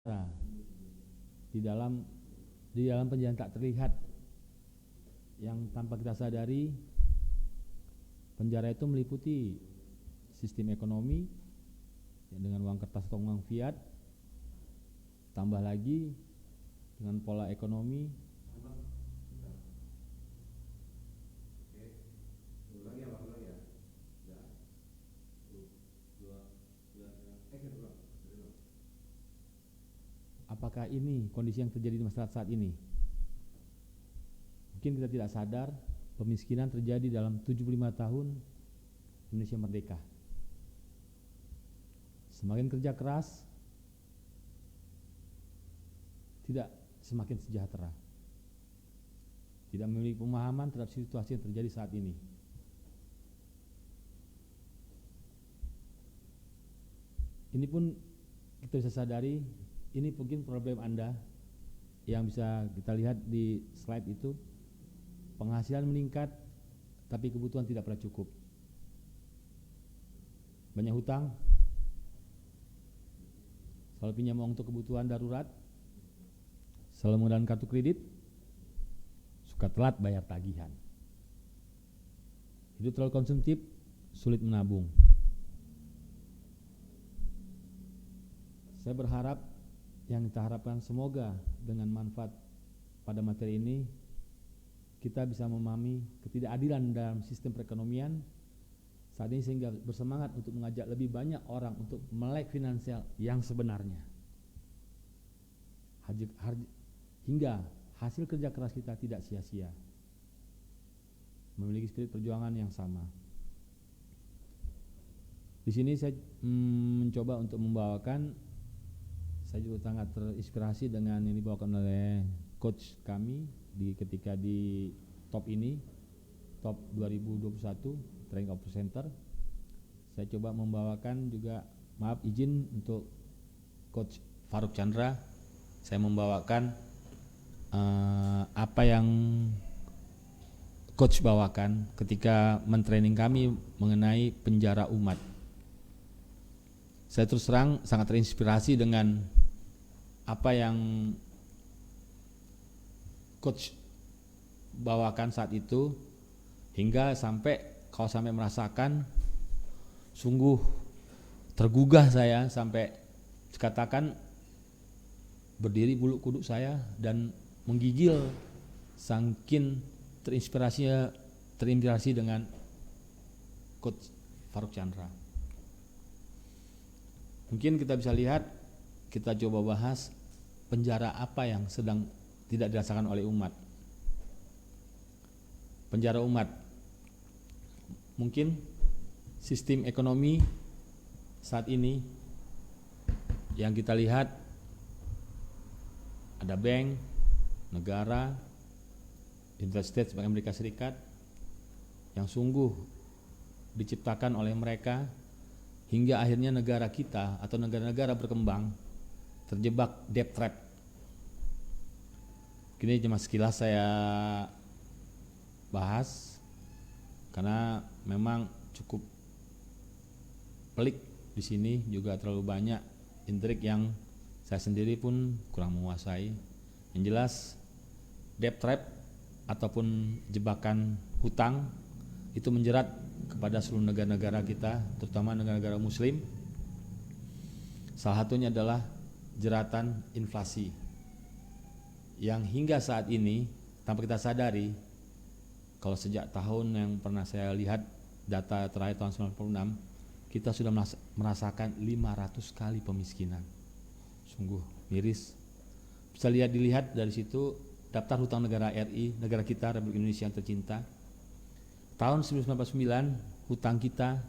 Nah, di dalam penjara tak terlihat yang tanpa kita sadari, penjara itu meliputi sistem ekonomi dengan uang kertas atau uang fiat, tambah lagi dengan pola ekonomi apakah ini kondisi yang terjadi di masyarakat saat ini? Mungkin kita tidak sadar pemiskinan terjadi dalam 75 tahun Indonesia merdeka. Semakin kerja keras, tidak semakin sejahtera. Tidak memiliki pemahaman terhadap situasi yang terjadi saat ini. Ini pun kita bisa sadari, ini mungkin problem Anda yang bisa kita lihat di slide itu. Penghasilan meningkat, tapi kebutuhan tidak pernah cukup. Banyak hutang, selalu pinjam uang untuk kebutuhan darurat, selalu menggunakan kartu kredit, suka telat bayar tagihan. Hidup terlalu konsumtif, sulit menabung. Saya berharap yang kita harapkan semoga dengan manfaat pada materi ini kita bisa memahami ketidakadilan dalam sistem perekonomian saat ini sehingga bersemangat untuk mengajak lebih banyak orang untuk melek finansial yang sebenarnya. Hingga hasil kerja keras kita tidak sia-sia. Memiliki spirit perjuangan yang sama. Di sini saya mencoba untuk membawakan, saya juga sangat terinspirasi dengan yang dibawakan oleh coach kami ketika di top 2021 Training Office Center. Saya coba membawakan juga, maaf izin untuk coach Faruk Chandra, saya membawakan apa yang coach bawakan ketika mentraining kami mengenai penjara umat. Saya terus terang sangat terinspirasi dengan apa yang coach bawakan saat itu, hingga kalau sampai merasakan sungguh tergugah saya, sampai dikatakan berdiri bulu kuduk saya dan menggigil saking terinspirasi dengan coach Faruk Chandra. Mungkin kita bisa lihat, kita coba bahas penjara apa yang sedang tidak dirasakan oleh umat. Penjara umat, mungkin sistem ekonomi saat ini yang kita lihat, ada bank, negara, United States sebagai Amerika Serikat, yang sungguh diciptakan oleh mereka hingga akhirnya negara kita atau negara-negara berkembang terjebak debt trap. Ini cuma sekilas saya bahas karena memang cukup pelik di sini, juga terlalu banyak intrik yang saya sendiri pun kurang menguasai. Yang jelas debt trap ataupun jebakan hutang itu menjerat kepada seluruh negara-negara kita, terutama negara-negara muslim. Salah satunya adalah jeratan inflasi yang hingga saat ini tanpa kita sadari, kalau sejak tahun yang pernah saya lihat data terakhir tahun 96, kita sudah merasakan 500 kali pemiskinan. Sungguh miris. Bisa dilihat dari situ daftar hutang negara RI, negara kita Republik Indonesia yang tercinta. Tahun 1999 hutang kita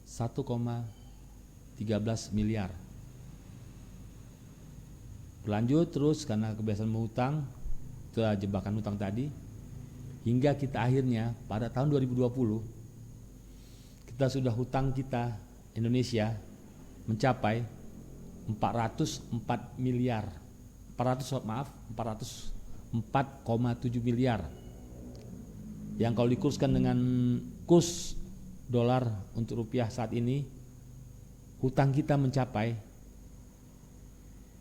1,13 miliar. Berlanjut terus karena kebiasaan mengutang, telah jebakan hutang tadi, hingga kita akhirnya pada tahun 2020 kita sudah hutang kita Indonesia mencapai 404 miliar. 404,7 miliar. Yang kalau dikurskan dengan kurs dolar untuk rupiah saat ini, hutang kita mencapai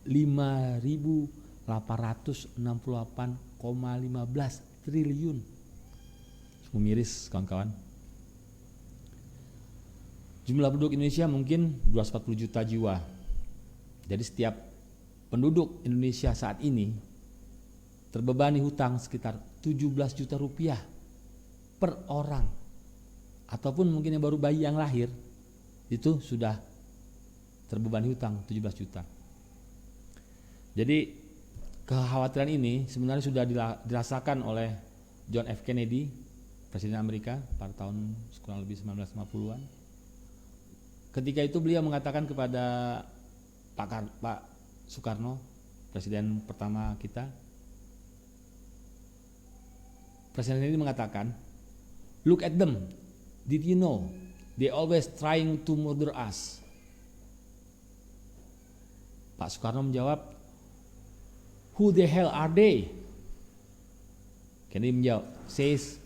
5.868,15 triliun. Miris kawan-kawan. Jumlah penduduk Indonesia mungkin 240 juta jiwa. Jadi setiap penduduk Indonesia saat ini terbebani hutang sekitar 17 juta rupiah per orang. Ataupun mungkin yang baru bayi yang lahir itu sudah terbebani hutang 17 juta. Jadi kekhawatiran ini sebenarnya sudah dirasakan oleh John F. Kennedy, Presiden Amerika pada tahun kurang lebih 1950-an. Ketika itu beliau mengatakan kepada Pak Soekarno, Presiden pertama kita, Presiden ini mengatakan, "Look at them, did you know they always trying to murder us?" Pak Soekarno menjawab, "Who the hell are they?" Kennedy menjawab, "Says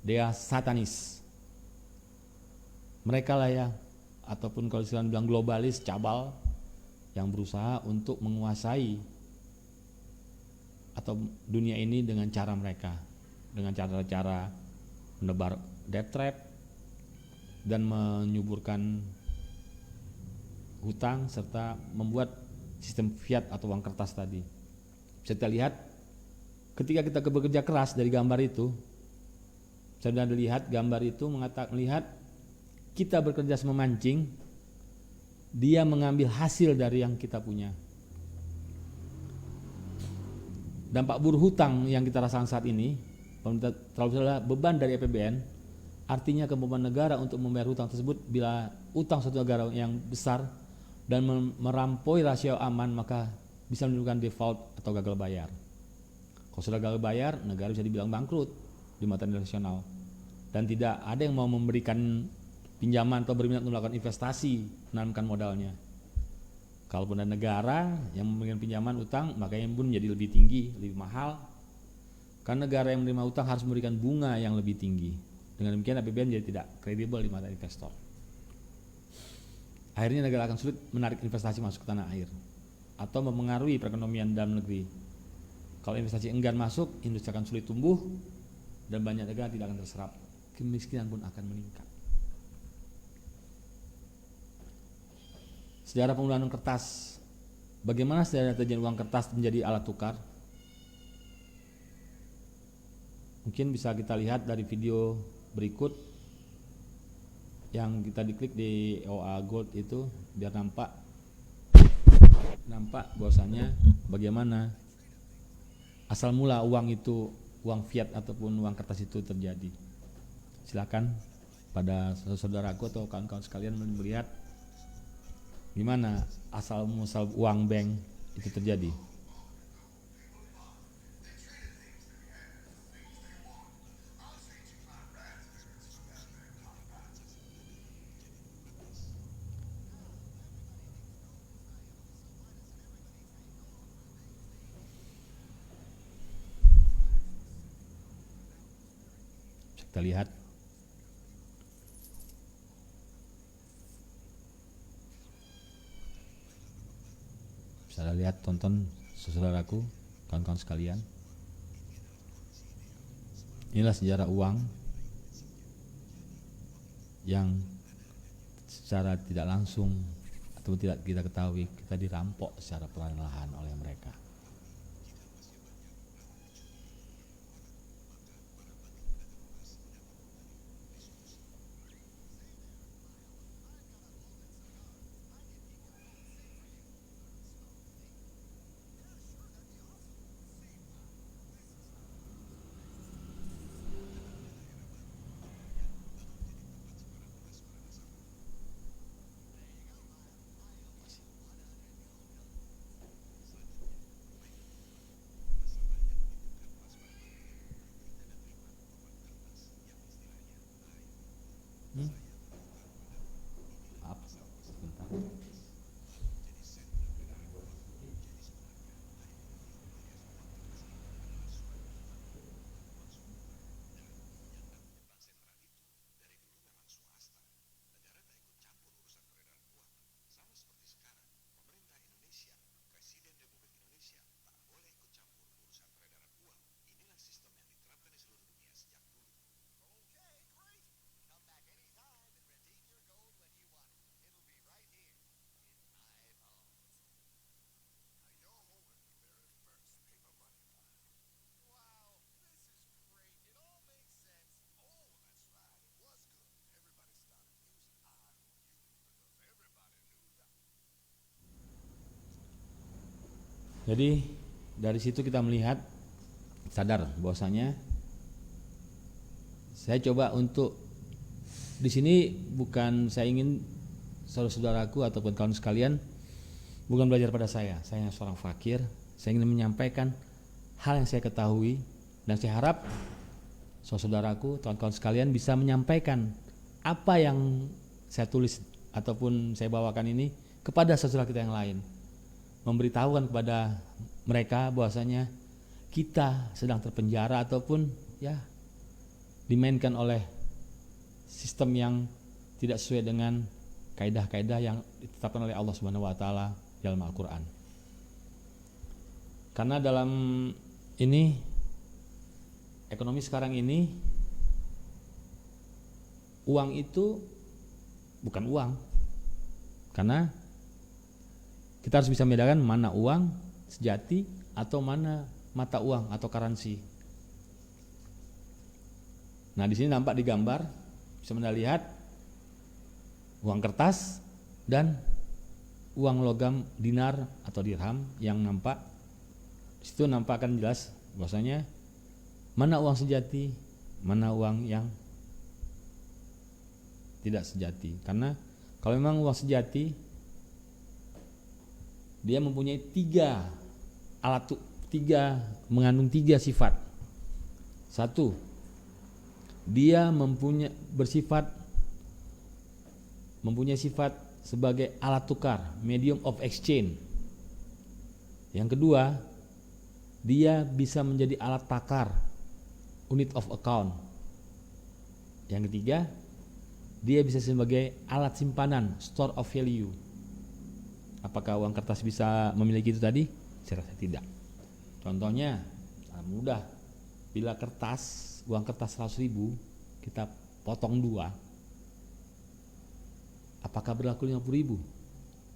they are Satanis." Mereka lah ya, ataupun kalau istilahnya bilang globalis, cabal yang berusaha untuk menguasai atau dunia ini dengan cara mereka, dengan cara-cara menebar death trap dan menyuburkan hutang serta membuat sistem fiat atau uang kertas tadi. Bisa kita lihat ketika kita bekerja keras dari gambar itu, saya sudah lihat gambar itu melihat kita bekerja memancing, dia mengambil hasil dari yang kita punya. Dampak buruk hutang yang kita rasakan saat ini, pemerintah terlalu besar beban dari APBN, artinya kemampuan negara untuk membayar hutang tersebut. Bila hutang suatu negara yang besar dan merampaui rasio aman, maka bisa menimbulkan default atau gagal bayar. Kalau sudah gagal bayar, negara bisa dibilang bangkrut di mata internasional, dan tidak ada yang mau memberikan pinjaman atau berminat untuk melakukan investasi, menanamkan modalnya. Kalaupun ada negara yang memberikan pinjaman utang, makanya pun menjadi lebih tinggi, lebih mahal. Karena negara yang menerima utang harus memberikan bunga yang lebih tinggi. Dengan demikian APBN jadi tidak kredibel di mata investor. Akhirnya negara akan sulit menarik investasi masuk ke tanah air atau mempengaruhi perekonomian dalam negeri. Kalau investasi enggan masuk, industri akan sulit tumbuh dan banyak negara tidak akan terserap. Kemiskinan pun akan meningkat. Sejarah penggunaan kertas. Bagaimana sejarah terjadinya uang kertas menjadi alat tukar? Mungkin bisa kita lihat dari video berikut yang kita diklik di OA Gold itu, biar nampak bahwasanya bagaimana asal mula uang itu, uang fiat ataupun uang kertas itu terjadi. Silakan pada saudaraku atau kawan-kawan sekalian melihat gimana asal muasal uang bank itu terjadi. Kita lihat bisa lihat, tonton saudaraku, kawan-kawan sekalian. Inilah sejarah uang yang secara tidak langsung atau tidak kita ketahui kita dirampok secara perlahan-lahan oleh mereka. Jadi dari situ kita melihat, sadar bahwasanya saya coba untuk di sini bukan saya ingin saudara-saudaraku ataupun kawan sekalian bukan belajar pada saya seorang fakir. Saya ingin menyampaikan hal yang saya ketahui, dan saya harap saudaraku, kawan-kawan sekalian bisa menyampaikan apa yang saya tulis ataupun saya bawakan ini kepada saudara kita yang lain, memberitahukan kepada mereka bahwasanya kita sedang terpenjara ataupun ya dimainkan oleh sistem yang tidak sesuai dengan kaidah-kaidah yang ditetapkan oleh Allah Subhanahu wa taala dalam Al-Qur'an. Karena dalam ini ekonomi sekarang ini, uang itu bukan uang. Karena kita harus bisa membedakan mana uang sejati atau mana mata uang atau currency. Nah, di sini nampak di gambar, bisa Anda lihat uang kertas dan uang logam dinar atau dirham yang nampak. Di situ nampak akan jelas bahwasanya mana uang sejati, mana uang yang tidak sejati. Karena kalau memang uang sejati, dia mempunyai mengandung tiga sifat. Satu, dia mempunyai sifat sebagai alat tukar, medium of exchange. Yang kedua, dia bisa menjadi alat takar, unit of account. Yang ketiga, dia bisa sebagai alat simpanan, store of value. Apakah uang kertas bisa memiliki itu tadi? Saya rasa tidak. Contohnya mudah, bila uang kertas 100.000 kita potong 2, apakah berlaku 50.000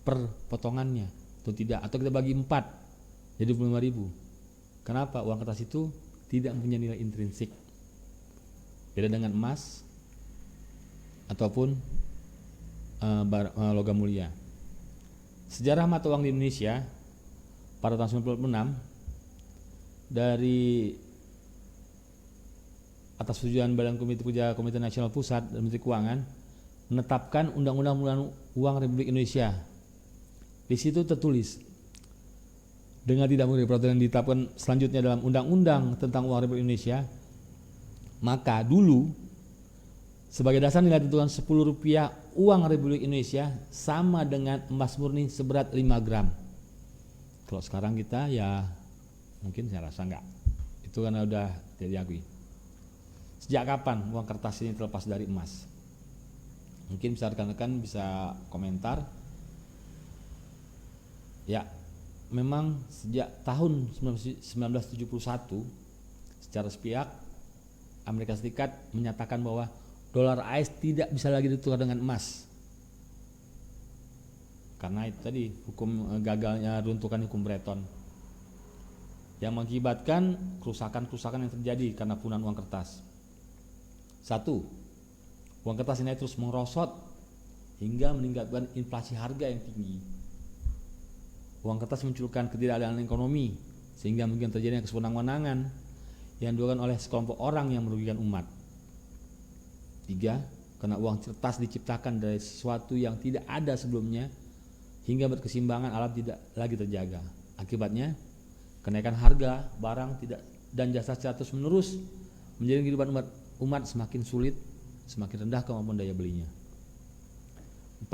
per potongannya atau tidak? Atau kita bagi 4 jadi 25.000? Kenapa? Uang kertas itu tidak mempunyai nilai intrinsik, beda dengan emas ataupun logam mulia. Sejarah mata uang di Indonesia pada tahun 1996 dari atas persetujuan Badan Komite Nasional Pusat dan Menteri Keuangan menetapkan Undang-Undang Pengelolaan Uang Republik Indonesia. Di situ tertulis, dengan tidak mengikuti peraturan yang ditetapkan selanjutnya dalam Undang-Undang tentang Uang Republik Indonesia, maka dulu sebagai dasar nilai tentuan Rp10 uang Republik Indonesia sama dengan emas murni seberat 5 gram. Kalau sekarang kita ya mungkin saya rasa enggak. Itu karena udah tidak diakui. Sejak kapan uang kertas ini terlepas dari emas? Mungkin bisa rekan-rekan bisa komentar. Ya, memang sejak tahun 1971 secara sepihak Amerika Serikat menyatakan bahwa dolar AS tidak bisa lagi ditukar dengan emas. Karena itu tadi hukum gagalnya runtuhkan hukum Bretton yang mengakibatkan kerusakan-kerusakan yang terjadi karena penggunaan uang kertas. Satu, uang kertas ini terus merosot hingga meningkatkan inflasi harga yang tinggi. Uang kertas munculkan ketidakadilan ekonomi sehingga mungkin terjadinya kesewenang-wenangan yang dilakukan oleh sekelompok orang yang merugikan umat. Tiga, karena uang kertas diciptakan dari sesuatu yang tidak ada sebelumnya hingga berkeseimbangan alam tidak lagi terjaga. Akibatnya, kenaikan harga barang tidak dan jasa secara terus menerus menjadi kehidupan umat semakin sulit, semakin rendah kemampuan daya belinya. 4.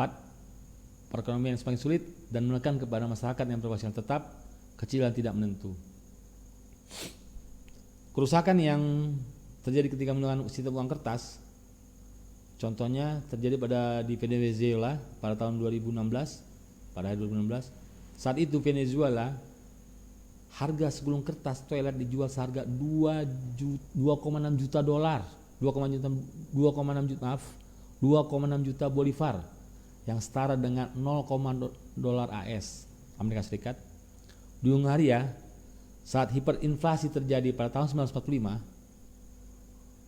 Perekonomian yang semakin sulit dan menekan kepada masyarakat yang berpenghasilan tetap, kecil dan tidak menentu. Kerusakan yang terjadi ketika menggunakan sistem uang kertas, contohnya terjadi di Venezuela pada tahun 2016. Saat itu Venezuela, harga segulung kertas toilet dijual seharga 2,6 juta dolar, 2,6 juta bolivar, yang setara dengan 0, dolar AS Amerika Serikat. Di Hungaria, saat hiperinflasi terjadi pada tahun 1945,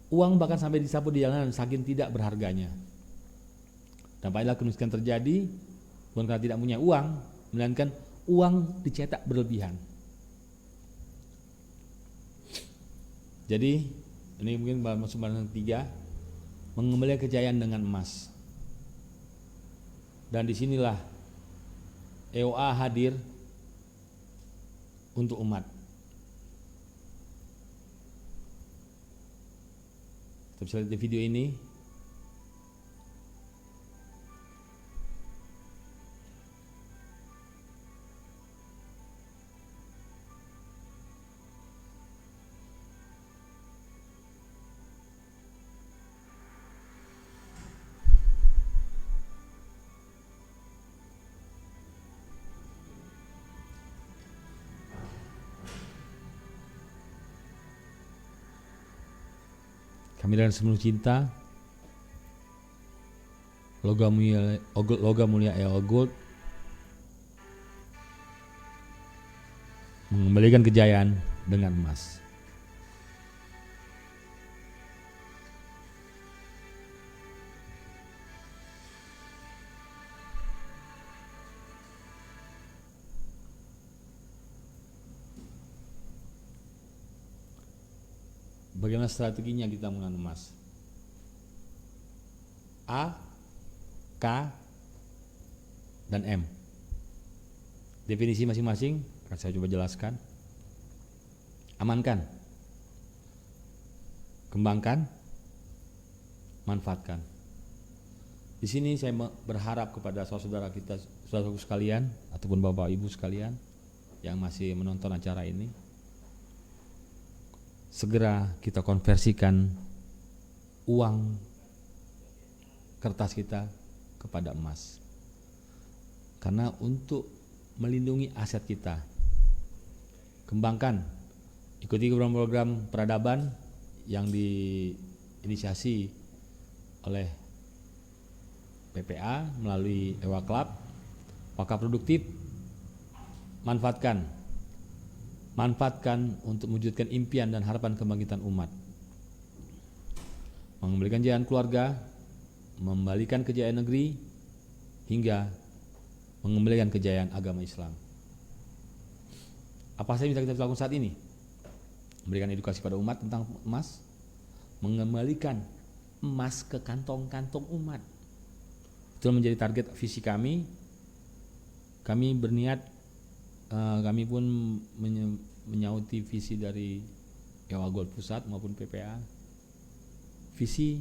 uang bahkan sampai disapu di jalanan saking tidak berharganya. Dampaknya kemiskinan terjadi bukan karena tidak punya uang, melainkan uang dicetak berlebihan. Jadi ini mungkin masuk barang ketiga, mengembalikan kejayaan dengan emas. Dan disinilah EOA hadir untuk umat. Kita bisa lihat di video ini. Kami dengan sepenuh cinta, logam mulia EOA Gold mengembalikan kejayaan dengan emas. Bagaimana strateginya kita menggunakan emas? A, K, dan M. Definisi masing-masing akan saya coba jelaskan. Amankan, kembangkan, manfaatkan. Di sini saya berharap kepada saudara-saudara kita, saudara-saudara sekalian, ataupun bapak ibu sekalian yang masih menonton acara ini, segera kita konversikan uang kertas kita kepada emas. Karena untuk melindungi aset kita, kembangkan, ikuti program-program peradaban yang diinisiasi oleh PPA melalui EOA Club. Maka produktif, manfaatkan untuk mewujudkan impian dan harapan kebangkitan umat, mengembalikan kejayaan keluarga, membalikan kejayaan negeri, hingga mengembalikan kejayaan agama Islam. Apa saja bisa kita lakukan saat ini? Memberikan edukasi pada umat tentang emas, mengembalikan emas ke kantong-kantong umat. Itu menjadi target visi kami. Kami berniat, kami pun menyauti visi dari EOA Gold Pusat maupun PPA. Visi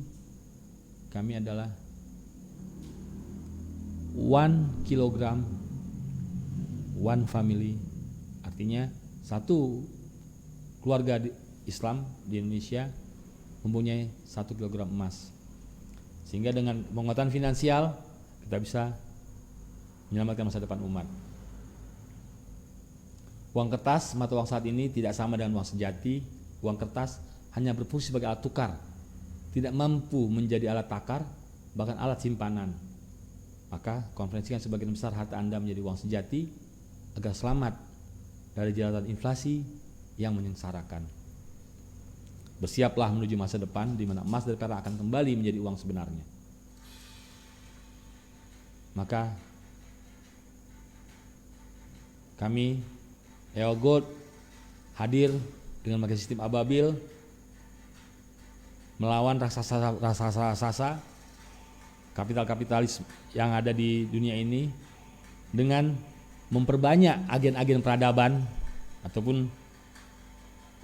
kami adalah 1 kilogram 1 family, artinya satu keluarga Islam di Indonesia mempunyai 1 kilogram emas, sehingga dengan penguatan finansial kita bisa menyelamatkan masa depan umat. Uang kertas, mata uang saat ini tidak sama dengan uang sejati. Uang kertas hanya berfungsi sebagai alat tukar, tidak mampu menjadi alat takar, bahkan alat simpanan. Maka konferensikan sebagian besar harta Anda menjadi uang sejati agar selamat dari jeratan inflasi yang menyengsarakan. Bersiaplah menuju masa depan di mana emas dan perak akan kembali menjadi uang sebenarnya. Maka kami EOA Gold hadir dengan memakai sistem ababil melawan raksasa kapitalis yang ada di dunia ini dengan memperbanyak agen-agen peradaban ataupun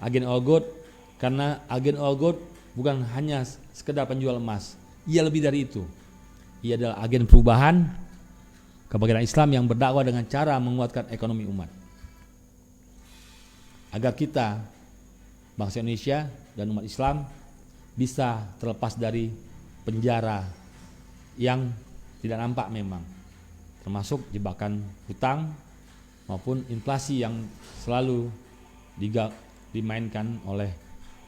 agen EOA Gold, karena agen EOA Gold bukan hanya sekedar penjual emas, ia lebih dari itu. Ia adalah agen perubahan kebagian Islam yang berdakwah dengan cara menguatkan ekonomi umat, agar kita, bangsa Indonesia dan umat Islam, bisa terlepas dari penjara yang tidak nampak memang, termasuk jebakan hutang maupun inflasi yang selalu dimainkan oleh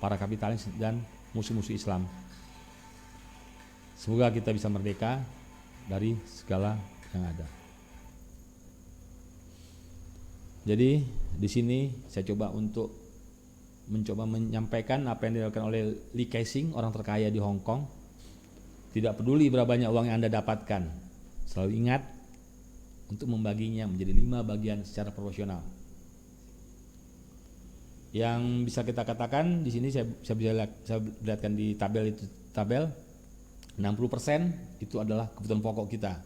para kapitalis dan musuh-musuh Islam. Semoga kita bisa merdeka dari segala yang ada. Jadi di sini saya mencoba menyampaikan apa yang dilakukan oleh Lee Kai-shing, orang terkaya di Hong Kong. Tidak peduli berapa banyak uang yang Anda dapatkan, selalu ingat untuk membaginya menjadi 5 bagian secara proporsional. Yang bisa kita katakan di sini saya bisa lihatkan di tabel 60% itu adalah kebutuhan pokok kita,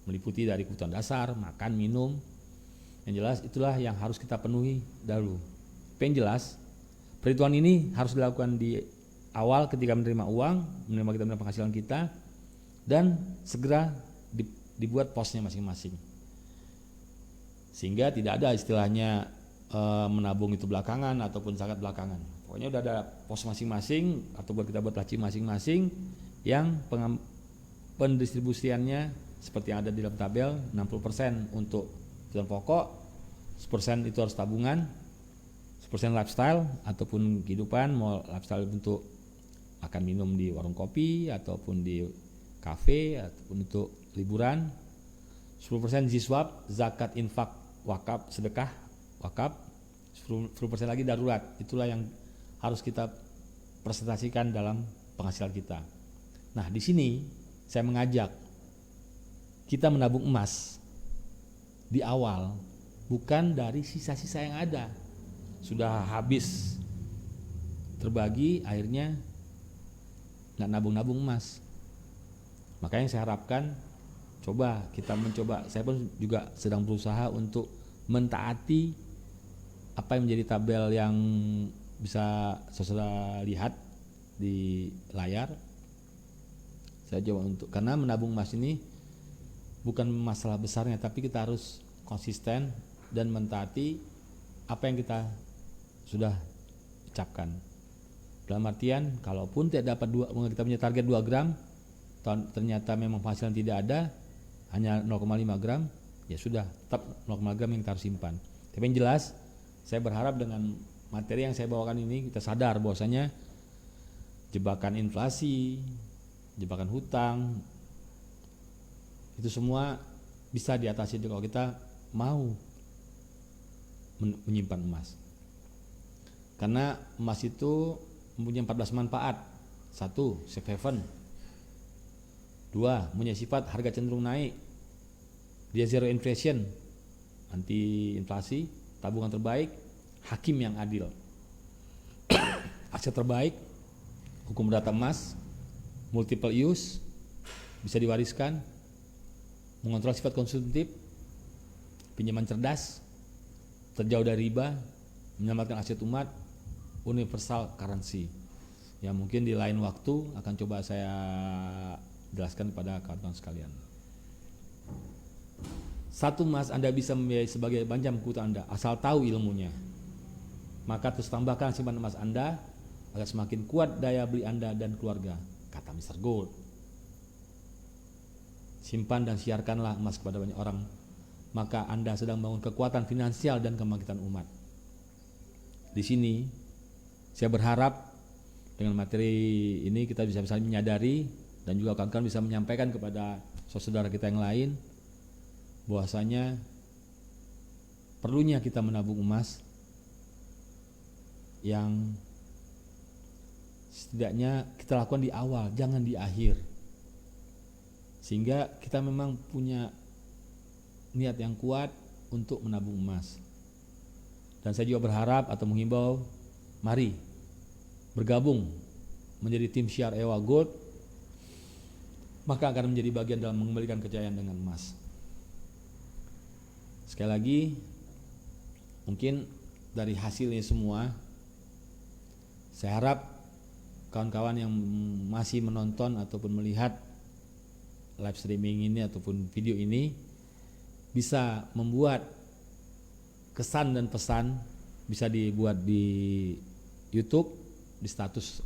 meliputi dari kebutuhan dasar, makan, minum. Yang jelas itulah yang harus kita penuhi dahulu. Tapi yang jelas perhitungan ini harus dilakukan di awal ketika menerima uang, menerima penghasilan kita, dan segera dibuat posnya masing-masing. Sehingga tidak ada istilahnya menabung itu belakangan ataupun zakat belakangan. Pokoknya udah ada pos masing-masing atau kita buat laci masing-masing yang pendistribusiannya seperti yang ada di dalam tabel. 60% untuk kebutuhan pokok, 10% itu harus tabungan, 10% lifestyle ataupun kehidupan, mau lifestyle untuk makan minum di warung kopi ataupun di kafe ataupun untuk liburan, 10% ziswab, zakat, infak, wakaf, sedekah, wakaf, 10% lagi darurat. Itulah yang harus kita presentasikan dalam penghasilan kita. Nah, di sini saya mengajak kita menabung emas di awal, bukan dari sisa-sisa yang ada. Sudah habis terbagi, akhirnya nggak nabung-nabung emas. Makanya saya harapkan saya pun juga sedang berusaha untuk mentaati apa yang menjadi tabel yang bisa saudara lihat di layar. Saya coba karena menabung emas ini bukan masalah besarnya, tapi kita harus konsisten dan mentaati apa yang kita sudah ucapkan. Dalam artian, kalaupun tidak dapat kita punya target 2 gram, ternyata memang penghasilan tidak ada, hanya 0,5 gram, ya sudah, tetap 0,5 gram yang kita harus simpan. Tapi yang jelas, saya berharap dengan materi yang saya bawakan ini kita sadar bahwasanya jebakan inflasi, jebakan hutang, itu semua bisa diatasi kalau kita mau menyimpan emas. Karena emas itu mempunyai 14 manfaat. 1. Safe haven. 2. Mempunyai sifat harga cenderung naik. Dia zero inflation, anti inflasi, tabungan terbaik, hakim yang adil. Aset terbaik, hukum data emas, multiple use, bisa diwariskan, mengontrol sifat konsumtif, pinjaman cerdas, terjauh dari riba, menyelamatkan aset umat, universal currency. Ya mungkin di lain waktu akan coba saya jelaskan kepada kawan-kawan sekalian. 1 emas Anda bisa membiayai sebagai banjam kebutuhan Anda asal tahu ilmunya. Maka terus tambahkan simpan emas Anda agar semakin kuat daya beli Anda dan keluarga, kata Mr. Gold. Simpan dan siarkanlah emas kepada banyak orang, maka Anda sedang membangun kekuatan finansial dan kebangkitan umat. Di sini saya berharap dengan materi ini kita bisa menyadari dan juga kawan-kawan bisa menyampaikan kepada saudara kita yang lain bahwasanya perlunya kita menabung emas yang setidaknya kita lakukan di awal, jangan di akhir, sehingga kita memang punya niat yang kuat untuk menabung emas. Dan saya juga berharap atau menghimbau, mari bergabung menjadi tim Syiar Ewa Gold, maka akan menjadi bagian dalam mengembalikan kejayaan dengan emas. Sekali lagi, mungkin dari hasilnya semua, saya harap kawan-kawan yang masih menonton ataupun melihat live streaming ini ataupun video ini bisa membuat kesan dan pesan, bisa dibuat di YouTube, di status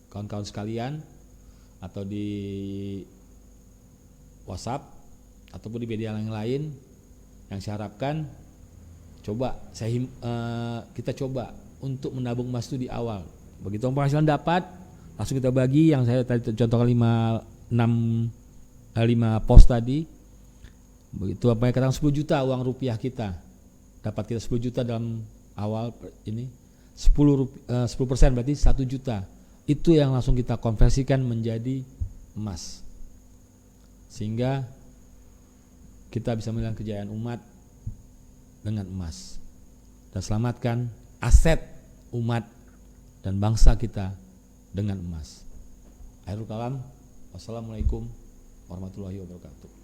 kawan-kawan sekalian, atau di WhatsApp ataupun di media yang lain. Yang saya harapkan kita coba untuk menabung emas itu di awal. Begitu penghasilan dapat, langsung kita bagi. Yang saya tadi contohkan 5 pos tadi. Begitu apa yang katakan 10 juta uang rupiah kita, dapat kita 10 juta dalam awal ini, 10% berarti 1 juta. Itu yang langsung kita konversikan menjadi emas, sehingga kita bisa melihat kejayaan umat dengan emas dan selamatkan aset umat dan bangsa kita dengan emas. Akhirul kalam, wassalamualaikum warahmatullahi wabarakatuh.